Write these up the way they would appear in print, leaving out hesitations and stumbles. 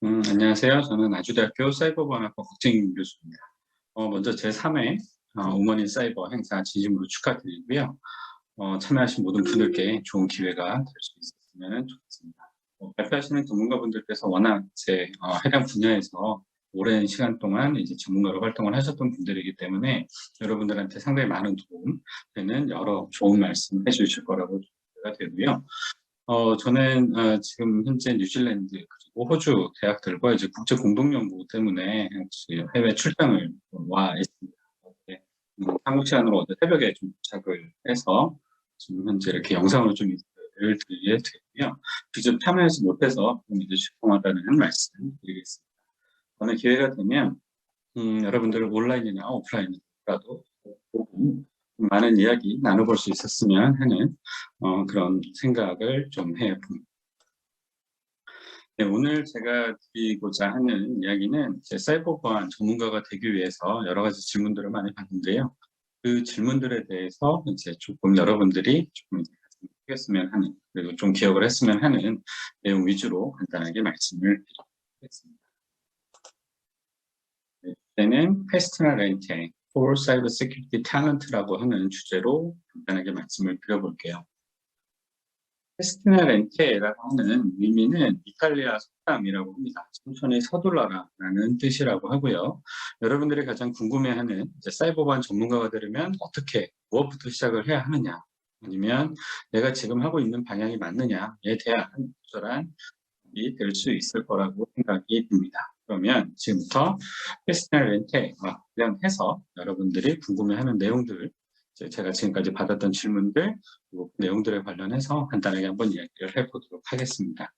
안녕하세요. 저는 아주대학교 사이버보안학과 국정임 교수입니다. 먼저 제3회 우먼인 사이버 행사 진심으로 축하드리고요. 참여하신 모든 분들께 좋은 기회가 될 수 있었으면 좋겠습니다. 발표하시는 전문가분들께서 워낙 제 해당 분야에서 오랜 시간 동안 이제 전문가로 활동을 하셨던 분들이기 때문에 여러분들한테 상당히 많은 도움 되는 여러 좋은 말씀 해주실 거라고 기대가 되고요. 저는 지금 현재 뉴질랜드 그리고 호주 대학들과 이제 국제 공동 연구 때문에 지금 해외 출장을 와 있습니다. 네, 한국 시간으로 어제 새벽에 좀 도착을 해서 지금 현재 이렇게 영상으로 좀 인사를 드리게 되고요. 직접 참여하지 못해서 좀 이제 죄송하다는 말씀 드리겠습니다. 오늘 기회가 되면 여러분들 온라인이나 오프라인이라도 보고 많은 이야기 나눠볼 수 있었으면 하는 그런 생각을 좀 해봅니다. 네, 오늘 제가 드리고자 하는 이야기는 제 사이버 보안 전문가가 되기 위해서 여러 가지 질문들을 많이 받는데요. 그 질문들에 대해서 이제 조금 여러분들이 조금 했으면 하는, 그리고 좀 기억을 했으면 하는 내용 위주로 간단하게 말씀을 드리겠습니다. 네, 이제는 페스트나 렌테 for Cybersecurity Talent라고 하는 주제로 간단하게 말씀을 드려볼게요. 페스티나 렌테라고 하는 의미는 이탈리아 속담이라고 합니다. 천천히 서둘러라라는 뜻이라고 하고요. 여러분들이 가장 궁금해하는 사이버보안 전문가가 되려면 어떻게 무엇부터 시작을 해야 하느냐, 아니면 내가 지금 하고 있는 방향이 맞느냐에 대한 적절한 답이 될 수 있을 거라고 생각이 듭니다. 그러면 지금부터 페스티나 렌테와 관련해서 여러분들이 궁금해하는 내용들, 제가 지금까지 받았던 질문들, 그리고 그 내용들에 관련해서 간단하게 한번 이야기를 해보도록 하겠습니다.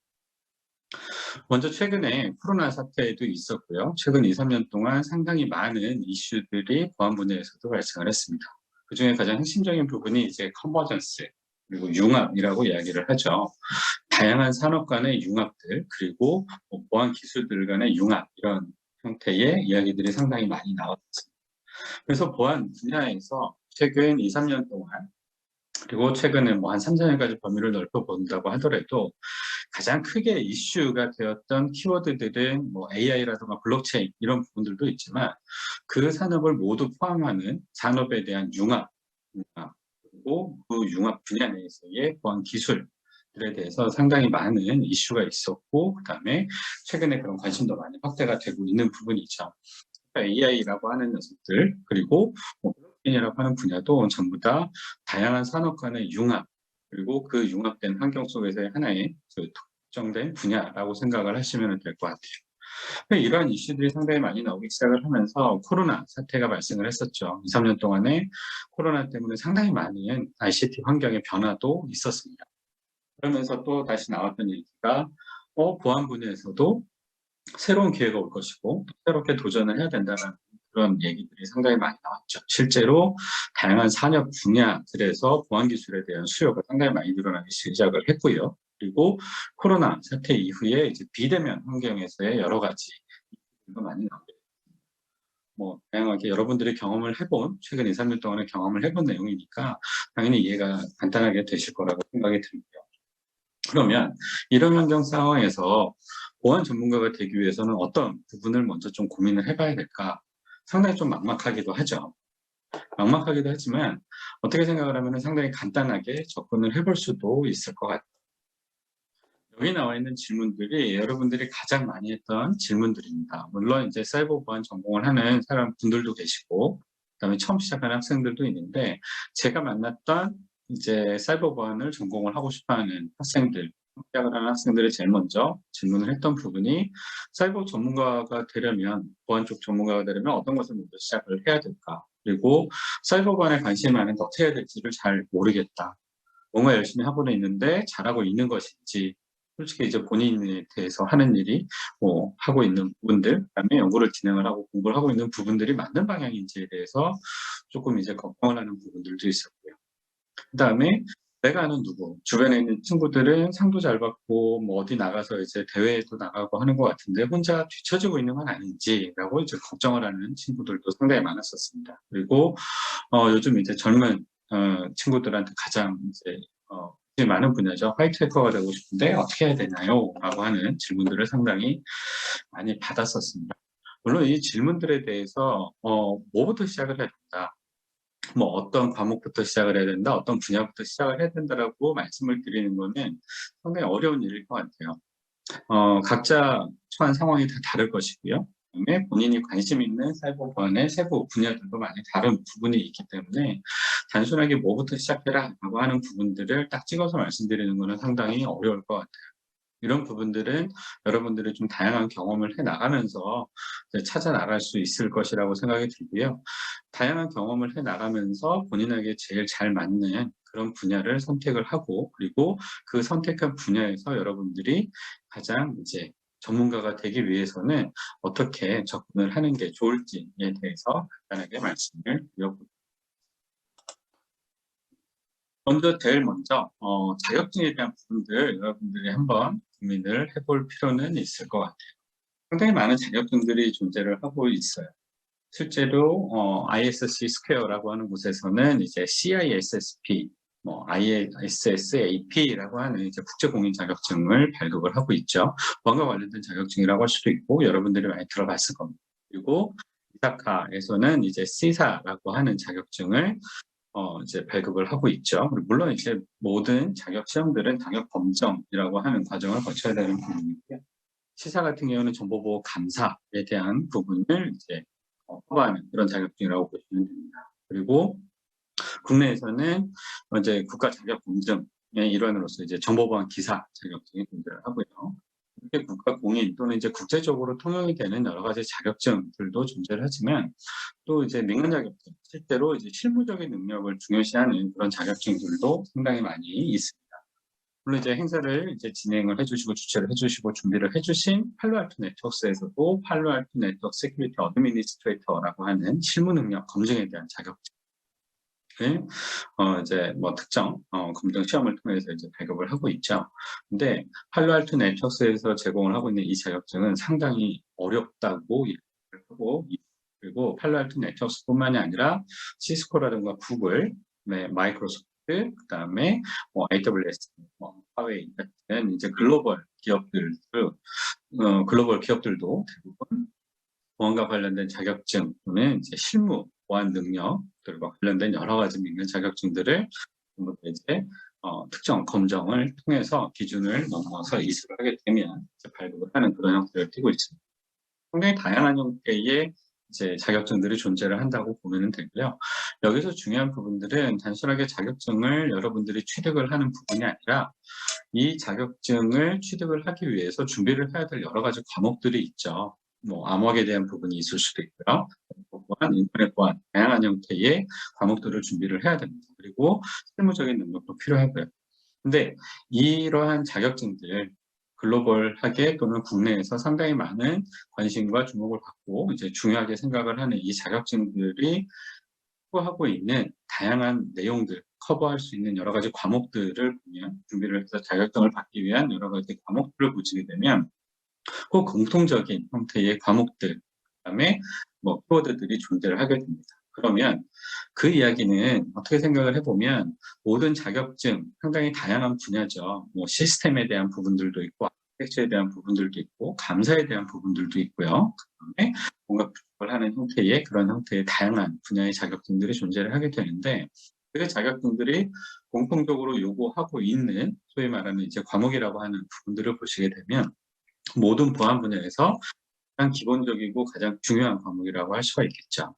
먼저 최근에 코로나 사태도 있었고요. 최근 2, 3년 동안 상당히 많은 이슈들이 보안 분야에서도 발생을 했습니다. 그 중에 가장 핵심적인 부분이 이제 컨버전스, 그리고 융합이라고 이야기를 하죠. 다양한 산업 간의 융합들, 그리고 보안 기술들 간의 융합, 이런 형태의 이야기들이 상당히 많이 나왔습니다. 그래서 보안 분야에서 최근 2, 3년 동안, 그리고 최근에 뭐 한 3, 4년까지 범위를 넓혀본다고 하더라도 가장 크게 이슈가 되었던 키워드들은 뭐 AI라든가 블록체인 이런 부분들도 있지만, 그 산업을 모두 포함하는 산업에 대한 융합, 그리고 그 융합 분야 내에서의 보안 기술들에 대해서 상당히 많은 이슈가 있었고, 그다음에 최근에 그런 관심도 많이 확대가 되고 있는 부분이죠. AI라고 하는 녀석들, 그리고 블록체인이라고 하는 분야도 전부 다 다양한 산업 간의 융합, 그리고 그 융합된 환경 속에서의 하나의 그 특정된 분야라고 생각을 하시면 될 것 같아요. 이러한 이슈들이 상당히 많이 나오기 시작을 하면서 코로나 사태가 발생을 했었죠. 2, 3년 동안에 코로나 때문에 상당히 많은 ICT 환경의 변화도 있었습니다. 그러면서 또 다시 나왔던 얘기가 보안 분야에서도 새로운 기회가 올 것이고 새롭게 도전을 해야 된다는 그런 얘기들이 상당히 많이 나왔죠. 실제로 다양한 산업 분야들에서 보안 기술에 대한 수요가 상당히 많이 늘어나기 시작을 했고요. 그리고 코로나 사태 이후에 이제 비대면 환경에서의 여러 가지 이슈가 많이 나오게 됐습니다. 뭐 다양하게 여러분들이 경험을 해본, 최근 2, 3년 동안에 경험을 해본 내용이니까 당연히 이해가 간단하게 되실 거라고 생각이 듭니다. 그러면 이런 환경 상황에서 보안 전문가가 되기 위해서는 어떤 부분을 먼저 좀 고민을 해봐야 될까? 상당히 좀 막막하기도 하죠. 막막하기도 하지만 어떻게 생각을 하면 상당히 간단하게 접근을 해볼 수도 있을 것 같아요. 여기 나와 있는 질문들이 여러분들이 가장 많이 했던 질문들입니다. 물론 이제 사이버 보안 전공을 하는 분들도 계시고, 그다음에 처음 시작하는 학생들도 있는데, 제가 만났던 이제 사이버 보안을 전공을 하고 싶어하는 학생들, 시작을 하는 학생들이 제일 먼저 질문을 했던 부분이, 사이버 전문가가 되려면, 보안 쪽 전문가가 되려면 어떤 것을 먼저 시작을 해야 될까? 그리고 사이버 보안에 관심이 많은데 어떻게 해야 될지를 잘 모르겠다. 뭔가 열심히 하고는 있는데 잘하고 있는 것인지, 솔직히 이제 본인에 대해서 하는 일이 뭐 하고 있는 부분들, 그다음에 연구를 진행을 하고 공부를 하고 있는 부분들이 맞는 방향인지에 대해서 조금 이제 걱정을 하는 부분들도 있었고요. 그다음에 내가 아는 누구, 주변에 있는 친구들은 상도 잘 받고 뭐 어디 나가서 이제 대회에도 나가고 하는 것 같은데 혼자 뒤처지고 있는 건 아닌지라고 이제 걱정을 하는 친구들도 상당히 많았었습니다. 그리고 요즘 이제 젊은 친구들한테 가장 이제 많은 분야죠. 화이트 해커가 되고 싶은데 어떻게 해야 되나요? 라고 하는 질문들을 상당히 많이 받았었습니다. 물론 이 질문들에 대해서 뭐부터 시작을 해야 된다. 뭐 어떤 과목부터 시작을 해야 된다. 어떤 분야부터 시작을 해야 된다라고 말씀을 드리는 거는 상당히 어려운 일일 것 같아요. 각자 처한 상황이 다 다를 것이고요. 그다음에 본인이 관심 있는 사이버 보안의 세부 분야들도 많이 다른 부분이 있기 때문에 단순하게 뭐부터 시작해라라고 하는 부분들을 딱 찍어서 말씀드리는 것은 상당히 어려울 것 같아요. 이런 부분들은 여러분들이 좀 다양한 경험을 해 나가면서 찾아 나갈 수 있을 것이라고 생각이 들고요. 다양한 경험을 해 나가면서 본인에게 제일 잘 맞는 그런 분야를 선택을 하고, 그리고 그 선택한 분야에서 여러분들이 가장 이제 전문가가 되기 위해서는 어떻게 접근을 하는 게 좋을지에 대해서 간단하게 말씀을 드려보겠습니다. 제일 먼저 자격증에 대한 부분들 여러분들이 한번 고민을 해볼 필요는 있을 것 같아요. 상당히 많은 자격증들이 존재를 하고 있어요. 실제로 ISC 스퀘어라고 하는 곳에서는 이제 CISSP, ISSAP라고 하는 이제 국제공인 자격증을 발급을 하고 있죠. 보안과 관련된 자격증이라고 할 수도 있고 여러분들이 많이 들어봤을 겁니다. 그리고 이사카에서는 이제 C사라고 하는 자격증을 이제 발급을 하고 있죠. 물론 이제 모든 자격 시험들은 자격 검정이라고 하는 과정을 거쳐야 되는 부분이고요. 시사 같은 경우는 정보보호 감사에 대한 부분을 이제 커버하는 그런 자격증이라고 보시면 됩니다. 그리고 국내에서는 이제 국가 자격 검증의 일환으로서 이제 정보보안 기사 자격증이 존재를 하고요. 이렇게 국가 공인 또는 이제 국제적으로 통용이 되는 여러 가지 자격증들도 존재를 하지만 또 이제 민간 자격증, 실제로 이제 실무적인 능력을 중요시하는 그런 자격증들도 상당히 많이 있습니다. 물론 이제 행사를 이제 진행을 해주시고 주최를 해주시고 준비를 해주신 팔로알토 네트워크스에서도 팔로알토 네트워크 세큐리티 어드미니스트레이터라고 하는 실무 능력 검증에 대한 자격증을 이제 뭐 특정 검증 시험을 통해서 이제 발급을 하고 있죠. 근데 팔로알토 네트워크스에서 제공을 하고 있는 이 자격증은 상당히 어렵다고 얘기를 하고, 그리고 팔로알토 네트워크스뿐만이 아니라 시스코라든가 구글, 마이크로소프트, 그다음에 AWS, 화웨이 같은 이제 글로벌 기업들도 대부분 보안과 관련된 자격증 또는 이제 실무 보안 능력들과 관련된 여러 가지 민간 자격증들을 이제 특정 검정을 통해서 기준을 넘어서 이수를 하게 되면 이제 발급을 하는 그런 형태를 띠고 있습니다. 상당히 다양한 형태의 이제 자격증들이 존재를 한다고 보면 되고요. 여기서 중요한 부분들은 단순하게 자격증을 여러분들이 취득을 하는 부분이 아니라 이 자격증을 취득을 하기 위해서 준비를 해야 될 여러 가지 과목들이 있죠. 뭐 암호학에 대한 부분이 있을 수도 있고요. 보안, 인터넷 보안, 다양한 형태의 과목들을 준비를 해야 됩니다. 그리고 실무적인 능력도 필요하고요. 근데 이러한 자격증들 글로벌하게 또는 국내에서 상당히 많은 관심과 주목을 받고 이제 중요하게 생각을 하는 이 자격증들이 하고 있는 다양한 내용들, 커버할 수 있는 여러 가지 과목들을 보면, 준비를 해서 자격증을 받기 위한 여러 가지 과목들을 보시게 되면 꼭 공통적인 형태의 과목들, 그다음에 뭐 키워드들이 존재를 하게 됩니다. 그러면 그 이야기는 어떻게 생각을 해보면 모든 자격증 상당히 다양한 분야죠. 뭐 시스템에 대한 부분들도 있고 아키텍처에 대한 부분들도 있고 감사에 대한 부분들도 있고요. 그다음에 뭔가 부족을 하는 형태의 그런 형태의 다양한 분야의 자격증들이 존재를 하게 되는데 그 자격증들이 공통적으로 요구하고 있는 소위 말하는 이제 과목이라고 하는 부분들을 보시게 되면 모든 보안 분야에서 가장 기본적이고 가장 중요한 과목이라고 할 수가 있겠죠.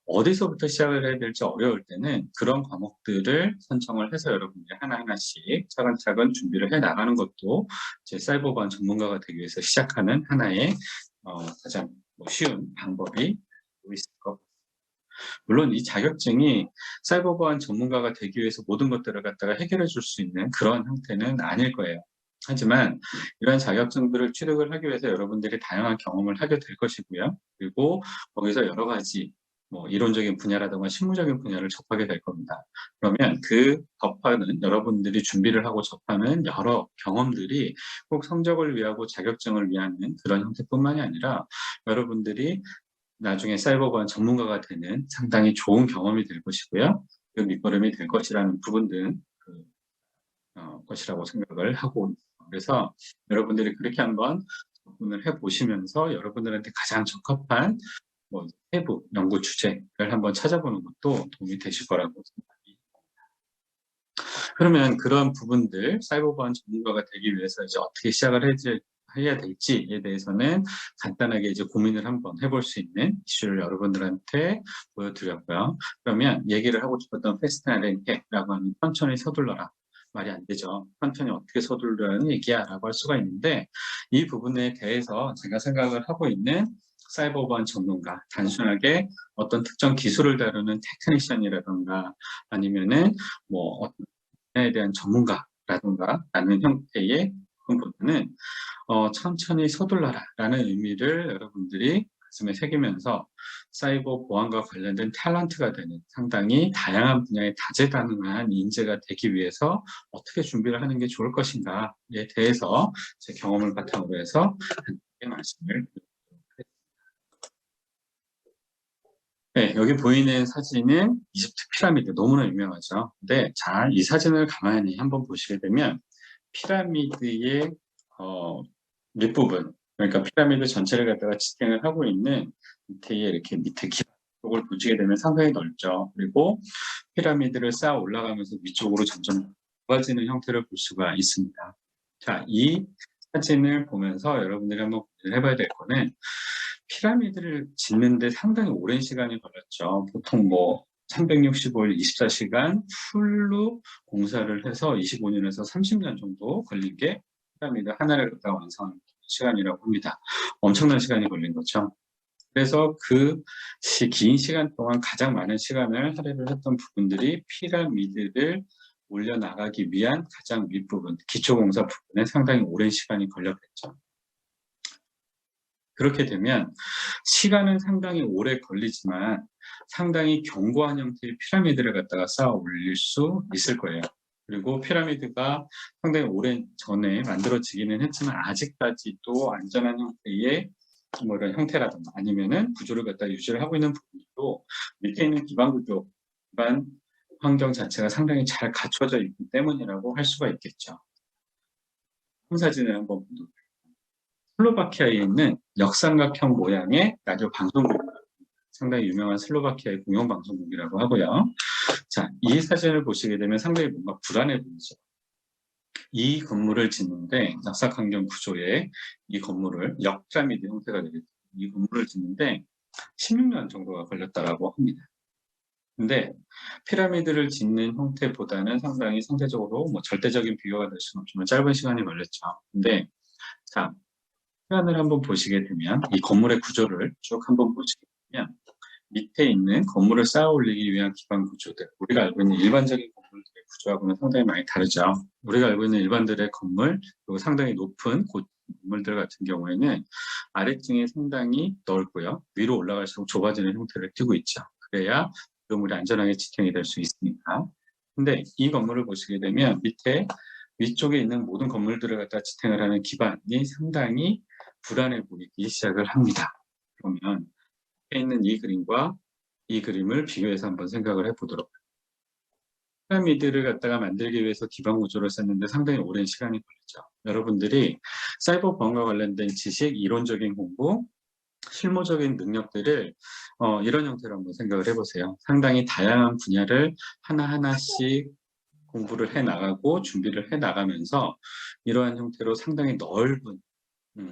어디서부터 시작을 해야 될지 어려울 때는 그런 과목들을 선정을 해서 여러분들이 하나하나씩 차근차근 준비를 해 나가는 것도 제 사이버 보안 전문가가 되기 위해서 시작하는 하나의 가장 쉬운 방법이 있을 것 같습니다. 물론 이 자격증이 사이버 보안 전문가가 되기 위해서 모든 것들을 갖다가 해결해 줄 수 있는 그런 형태는 아닐 거예요. 하지만 이러한 자격증들을 취득을 하기 위해서 여러분들이 다양한 경험을 하게 될 것이고요. 그리고 거기서 여러 가지 뭐 이론적인 분야라든가 실무적인 분야를 접하게 될 겁니다. 그러면 그 접하는 여러분들이 준비를 하고 접하는 여러 경험들이 꼭 성적을 위하고 자격증을 위한 그런 형태뿐만이 아니라 여러분들이 나중에 사이버 보안 전문가가 되는 상당히 좋은 경험이 될 것이고요. 그 밑거름이 될 것이라는 부분들은 것이라고 생각을 하고 있어요. 그래서 여러분들이 그렇게 한번 접근을 해보시면서 여러분들한테 가장 적합한 세부 연구 주제를 한번 찾아보는 것도 도움이 되실 거라고 생각합니다. 그러면 그런 부분들, 사이버 보안 전문가가 되기 위해서 이제 어떻게 시작을 해야 될지에 대해서는 간단하게 이제 고민을 한번 해볼 수 있는 이슈를 여러분들한테 보여드렸고요. 그러면 얘기를 하고 싶었던 패스트 앤 렌텍라고 하는 천천히 서둘러라. 말이 안 되죠. 천천히 어떻게 서둘러라는 얘기야 라고 할 수가 있는데, 이 부분에 대해서 제가 생각을 하고 있는 사이버 보안 전문가, 단순하게 어떤 특정 기술을 다루는 테크니션이라던가 아니면은 어떤 분야에 대한 전문가라던가 라는 형태의 부분보다는 천천히 서둘러라 라는 의미를 여러분들이 가슴에 새기면서 사이버 보안과 관련된 탤런트가 되는 상당히 다양한 분야의 다재다능한 인재가 되기 위해서 어떻게 준비를 하는 게 좋을 것인가에 대해서 제 경험을 바탕으로 해서 말씀을 드리겠습니다. 네, 여기 보이는 사진은 이집트 피라미드, 너무나 유명하죠. 근데 자, 이 사진을 가만히 한번 보시게 되면 피라미드의 밑부분, 그러니까 피라미드 전체를 갖다가 지탱을 하고 있는 밑에 이렇게 밑에 기반 쪽을 보시게 되면 상당히 넓죠. 그리고 피라미드를 쌓아 올라가면서 위쪽으로 점점 좁아지는 형태를 볼 수가 있습니다. 자, 이 사진을 보면서 여러분들이 한번 고민을 해봐야 될 거는 피라미드를 짓는데 상당히 오랜 시간이 걸렸죠. 보통 365일 24시간 풀로 공사를 해서 25년에서 30년 정도 걸린 게 피라미드 하나를 갖다 완성하는 시간이라고 합니다. 엄청난 시간이 걸린 거죠. 그래서 그 긴 시간 동안 가장 많은 시간을 할애를 했던 부분들이 피라미드를 올려나가기 위한 가장 윗부분, 기초공사 부분에 상당히 오랜 시간이 걸렸겠죠. 그렇게 되면 시간은 상당히 오래 걸리지만 상당히 견고한 형태의 피라미드를 갖다가 쌓아 올릴 수 있을 거예요. 그리고 피라미드가 상당히 오랜 전에 만들어지기는 했지만 아직까지도 안전한 형태의 이런 형태라든가 아니면은 구조를 갖다 유지를 하고 있는 부분도 밑에 있는 기반 구조, 기반 환경 자체가 상당히 잘 갖춰져 있기 때문이라고 할 수가 있겠죠. 이 사진을 한번 보도록 슬로바키아에 있는 역삼각형 모양의 라디오 방송국입니다. 상당히 유명한 슬로바키아의 공영방송국이라고 하고요. 자, 이 사진을 보시게 되면 상당히 뭔가 불안해 보이죠. 이 건물을 짓는데 역삼각형 구조의 이 건물을 역피라미드 형태가 되겠죠. 이 건물을 짓는데 16년 정도가 걸렸다라고 합니다. 근데 피라미드를 짓는 형태보다는 상당히 상대적으로 절대적인 비교가 될 수는 없지만 짧은 시간이 걸렸죠. 근데 자, 시간을 한번 보시게 되면 이 건물의 구조를 쭉 한번 보시게 되면 밑에 있는 건물을 쌓아 올리기 위한 기반 구조들, 우리가 알고 있는 일반적인 건물들의 구조하고는 상당히 많이 다르죠. 우리가 알고 있는 일반들의 건물, 그리고 상당히 높은 건물들 같은 경우에는 아래층이 상당히 넓고요. 위로 올라갈수록 좁아지는 형태를 띠고 있죠. 그래야 건물이 안전하게 지탱이 될 수 있으니까. 근데 이 건물을 보시게 되면 위쪽에 있는 모든 건물들을 갖다 지탱을 하는 기반이 상당히 불안해 보이기 시작을 합니다. 그러면 앞에 있는 이 그림과 이 그림을 비교해서 한번 생각을 해보도록. 피라미드를 갖다가 만들기 위해서 기반 구조를 썼는데 상당히 오랜 시간이 걸렸죠. 여러분들이 사이버 보안과 관련된 지식, 이론적인 공부, 실무적인 능력들을 이런 형태로 한번 생각을 해보세요. 상당히 다양한 분야를 하나하나씩 공부를 해나가고 준비를 해나가면서 이러한 형태로 상당히 넓은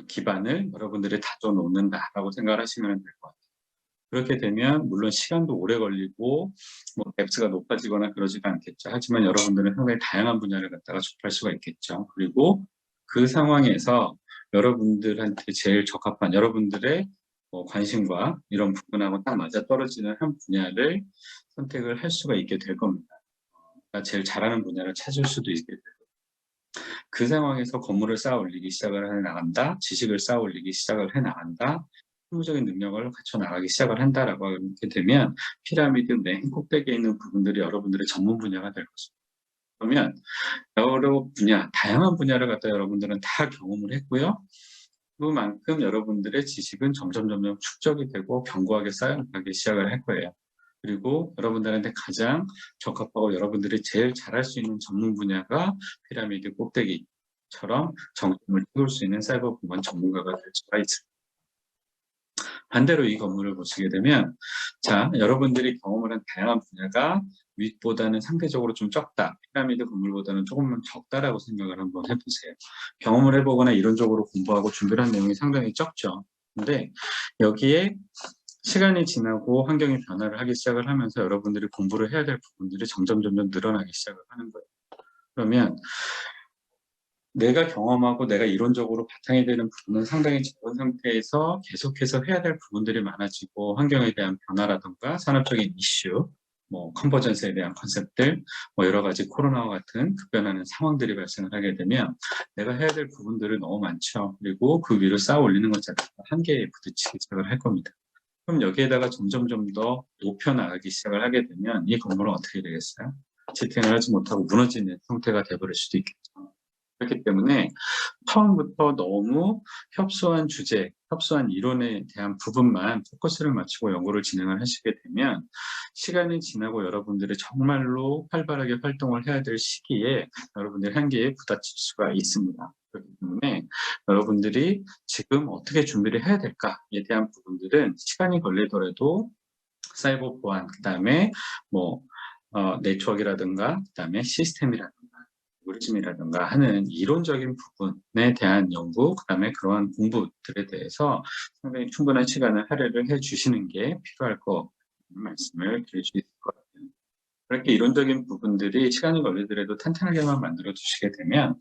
기반을 여러분들이 다져놓는다라고 생각을 하시면 될 것 같아요. 그렇게 되면 물론 시간도 오래 걸리고 뎁스가 높아지거나 그러지가 않겠죠. 하지만 여러분들은 상당히 다양한 분야를 갖다가 접할 수가 있겠죠. 그리고 그 상황에서 여러분들한테 제일 적합한 여러분들의 관심과 이런 부분하고 딱 맞아떨어지는 한 분야를 선택을 할 수가 있게 될 겁니다. 제일 잘하는 분야를 찾을 수도 있게 되고 그 상황에서 건물을 쌓아 올리기 시작을 해 나간다, 지식을 쌓아 올리기 시작을 해 나간다, 실무적인 능력을 갖춰 나가기 시작을 한다라고 하게 되면 피라미드 맨 꼭대기에 있는 부분들이 여러분들의 전문 분야가 될 것입니다. 그러면 여러 분야, 다양한 분야를 갖다 여러분들은 다 경험을 했고요. 그만큼 여러분들의 지식은 점점 축적이 되고 견고하게 쌓여가기 시작을 할 거예요. 그리고 여러분들한테 가장 적합하고 여러분들이 제일 잘할 수 있는 전문 분야가 피라미드 꼭대기처럼 정점을 찍을 수 있는 사이버 공간 전문가가 될 수가 있습니다. 반대로 이 건물을 보시게 되면, 자, 여러분들이 경험을 한 다양한 분야가 윗보다는 상대적으로 좀 적다. 피라미드 건물보다는 조금만 적다라고 생각을 한번 해보세요. 경험을 해보거나 이론적으로 공부하고 준비를 한 내용이 상당히 적죠. 근데 여기에 시간이 지나고 환경이 변화를 하기 시작을 하면서 여러분들이 공부를 해야 될 부분들이 점점 늘어나기 시작을 하는 거예요. 그러면 내가 경험하고 내가 이론적으로 바탕이 되는 부분은 상당히 적은 상태에서 계속해서 해야 될 부분들이 많아지고 환경에 대한 변화라든가 산업적인 이슈, 뭐 컨버전스에 대한 컨셉들, 뭐 여러 가지 코로나와 같은 급변하는 상황들이 발생을 하게 되면 내가 해야 될 부분들이 너무 많죠. 그리고 그 위로 쌓아 올리는 것 자체가 한계에 부딪히기 시작을 할 겁니다. 그럼 여기에다가 점점 더 높여 나가기 시작을 하게 되면 이 건물은 어떻게 되겠어요? 지탱을 하지 못하고 무너지는 형태가 되어버릴 수도 있겠죠. 그렇기 때문에 처음부터 너무 협소한 주제, 협소한 이론에 대한 부분만 포커스를 맞추고 연구를 진행을 하시게 되면 시간이 지나고 여러분들이 정말로 활발하게 활동을 해야 될 시기에 여러분들의 한계에 부딪힐 수가 있습니다. 그렇기 때문에 여러분들이 지금 어떻게 준비를 해야 될까에 대한 부분들은 시간이 걸리더라도 사이버 보안, 그 다음에 뭐 네트워크라든가 그 다음에 시스템이라든가 알고리즘이라든가 하는 이론적인 부분에 대한 연구, 그 다음에 그러한 공부들에 대해서 상당히 충분한 시간을 할애를 해 주시는 게 필요할 거 말씀을 드릴 수 있을 것 같아요. 그렇게 이론적인 부분들이 시간이 걸리더라도 탄탄하게만 만들어 주시게 되면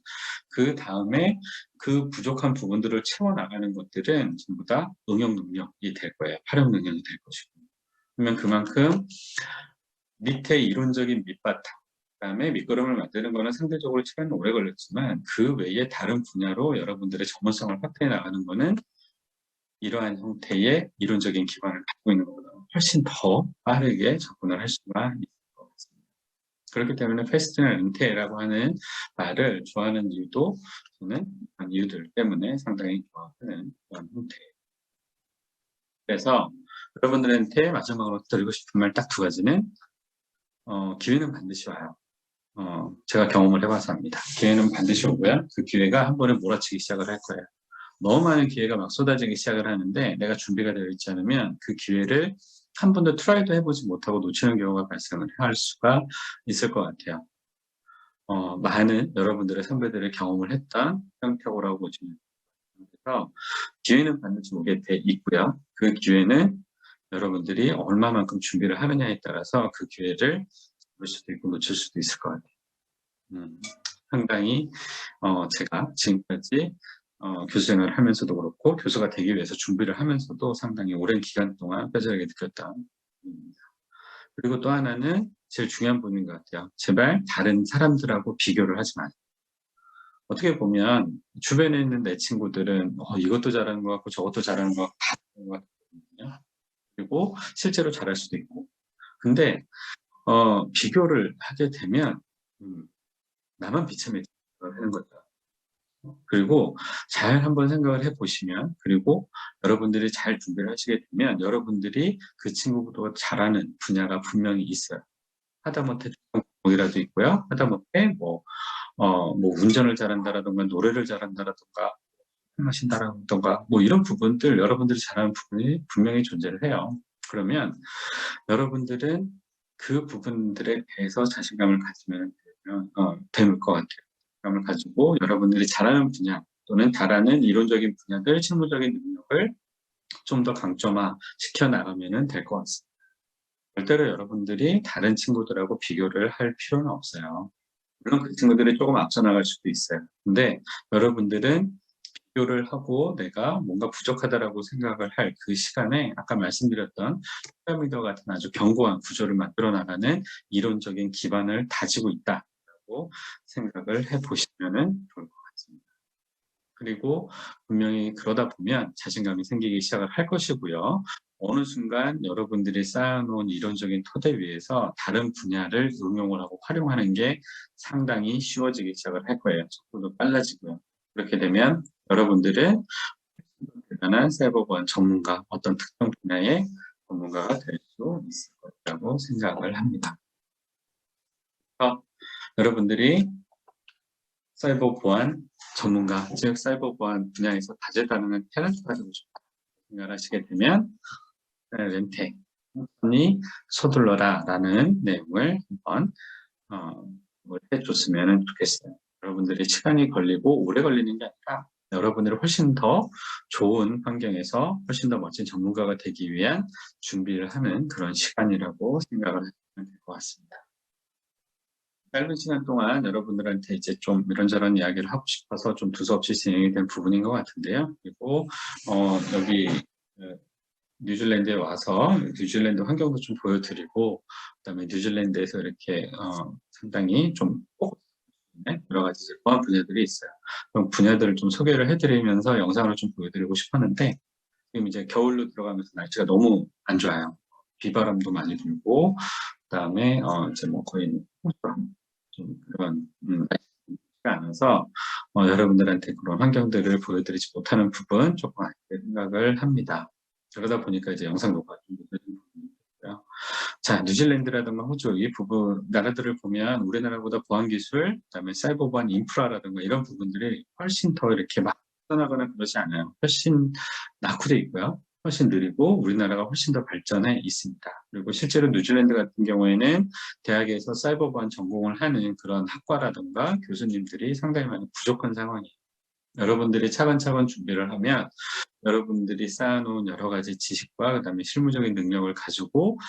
그 다음에 그 부족한 부분들을 채워나가는 것들은 전부 다 응용 능력이 될 거예요. 활용 능력이 될 것이고. 그러면 그만큼 밑에 이론적인 밑바탕, 그다음에 밑거름을 만드는 거는 상대적으로 시간이 오래 걸렸지만 그 외에 다른 분야로 여러분들의 전문성을 확대해 나가는 거는 이러한 형태의 이론적인 기반을 갖고 있는 것보다 훨씬 더 빠르게 접근을 할 수가 있을 것 같습니다. 그렇기 때문에 패스트나 은퇴라고 하는 말을 좋아하는 이유도 저는 이런 이유들 때문에 상당히 좋아하는 그런 형태예요. 그래서 여러분들한테 마지막으로 드리고 싶은 말 딱 두 가지는 기회는 반드시 와요. 제가 경험을 해봐서 합니다. 기회는 반드시 오고요. 그 기회가 한 번에 몰아치기 시작을 할 거예요. 너무 많은 기회가 막 쏟아지기 시작을 하는데 내가 준비가 되어 있지 않으면 그 기회를 한 번도 트라이도 해보지 못하고 놓치는 경우가 발생을 할 수가 있을 것 같아요. 많은 여러분들의 선배들의 경험을 했던 형태라고 보시면 그래서 기회는 반드시 오게 돼 있고요. 그 기회는 여러분들이 얼마만큼 준비를 하느냐에 따라서 그 기회를 잡을 수도 있고 놓칠 수도 있을 것 같아요. 상당히 제가 지금까지 교수 생활을 하면서도 그렇고 교수가 되기 위해서 준비를 하면서도 상당히 오랜 기간 동안 뼈저리게 느꼈던 부분입니다. 그리고 또 하나는 제일 중요한 부분인 것 같아요. 제발 다른 사람들하고 비교를 하지 마세요. 어떻게 보면 주변에 있는 내 친구들은 이것도 잘하는 것 같고 저것도 잘하는 것 같거든요. 그리고 실제로 잘할 수도 있고. 근데 비교를 하게 되면 나만 비참해지는 거죠. 그리고 잘 한번 생각을 해보시면, 그리고 여러분들이 잘 준비를 하시게 되면 여러분들이 그 친구보다 잘하는 분야가 분명히 있어요. 하다못해 전공이라도 있고요. 하다못해 뭐 운전을 잘한다라든가 노래를 잘한다라든가 하신다라든가 뭐 이런 부분들 여러분들이 잘하는 부분이 분명히 존재를 해요. 그러면 여러분들은 그 부분들에 대해서 자신감을 가지면 될 것 같아요. 자신감을 가지고 여러분들이 잘하는 분야 또는 잘하는 이론적인 분야들, 실무적인 능력을 좀 더 강점화 시켜 나가면 될 것 같습니다. 절대로 여러분들이 다른 친구들하고 비교를 할 필요는 없어요. 물론 그 친구들이 조금 앞서 나갈 수도 있어요. 근데 여러분들은 비교를 하고 내가 뭔가 부족하다라고 생각을 할 그 시간에 아까 말씀드렸던 피라미드와 같은 아주 견고한 구조를 만들어 나가는 이론적인 기반을 다지고 있다라고 생각을 해보시면 좋을 것 같습니다. 그리고 분명히 그러다 보면 자신감이 생기기 시작을 할 것이고요. 어느 순간 여러분들이 쌓아놓은 이론적인 토대 위에서 다른 분야를 응용을 하고 활용하는 게 상당히 쉬워지기 시작을 할 거예요. 속도도 빨라지고요. 그렇게 되면 여러분들은 대단한 사이버 보안 전문가, 어떤 특정 분야의 전문가가 될 수 있을 거예요. 있다고 생각을 합니다. 여러분들이 사이버 보안 전문가, 즉 사이버 보안 분야에서 다재다능한 탤런트가 되고 싶다 생각하시게 되면 렌테이 서둘러라라는 내용을 한번 해줬으면 좋겠어요. 여러분들이 시간이 걸리고 오래 걸리는 게 아니라 여러분들이 훨씬 더 좋은 환경에서 훨씬 더 멋진 전문가가 되기 위한 준비를 하는 그런 시간이라고 생각을 하시면 될 것 같습니다. 짧은 시간 동안 여러분들한테 이제 좀 이런저런 이야기를 하고 싶어서 좀 두서없이 진행이 된 부분인 것 같은데요. 그리고 여기 뉴질랜드에 와서 뉴질랜드 환경도 좀 보여드리고, 그다음에 뉴질랜드에서 이렇게 상당히 좀 여러 가지 보안 분야들이 있어요. 그런 분야들을 좀 소개를 해드리면서 영상을 좀 보여드리고 싶었는데, 지금 이제 겨울로 들어가면서 날씨가 너무 안 좋아요. 비바람도 많이 불고, 그다음에 이제 뭐 거의 좀 그런 날씨가 않아서 여러분들한테 그런 환경들을 보여드리지 못하는 부분 조금 아쉽게 생각을 합니다. 그러다 보니까 이제 영상 녹화가 좀 늦어진 부분이 있고요. 자, 뉴질랜드라든가 호주 이 부분 나라들을 보면 우리나라보다 보안 기술, 그다음에 사이버 보안 인프라라든가 이런 부분들이 훨씬 더 이렇게 막 발전하거나 그러지 않아요. 훨씬 낙후돼 있고요. 훨씬 느리고 우리나라가 훨씬 더 발전해 있습니다. 그리고 실제로 뉴질랜드 같은 경우에는 대학에서 사이버 보안 전공을 하는 그런 학과라든가 교수님들이 상당히 많이 부족한 상황이에요. 여러분들이 차근차근 준비를 하면 여러분들이 쌓아놓은 여러 가지 지식과 그다음에 실무적인 능력을 가지고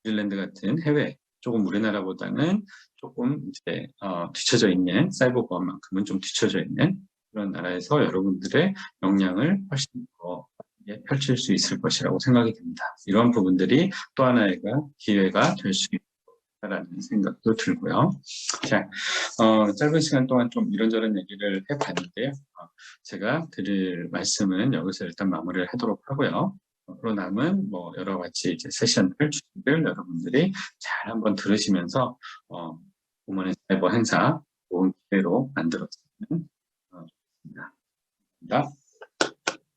뉴질랜드 같은 해외, 조금 우리나라보다는 조금 이제 뒤처져 있는 사이버 보안만큼은 좀 뒤처져 있는 그런 나라에서 여러분들의 역량을 훨씬 더 펼칠 수 있을 것이라고 생각이 듭니다. 이런 부분들이 또 하나의 기회가 될 수 있다라는 생각도 들고요. 자, 짧은 시간 동안 좀 이런저런 얘기를 해봤는데요. 제가 드릴 말씀은 여기서 일단 마무리를 하도록 하고요. 앞으로 남은 뭐 여러 가지 이제 세션들, 주제들 여러분들이 잘 한번 들으시면서 부모의 사이버 행사 좋은 기회로 만들어서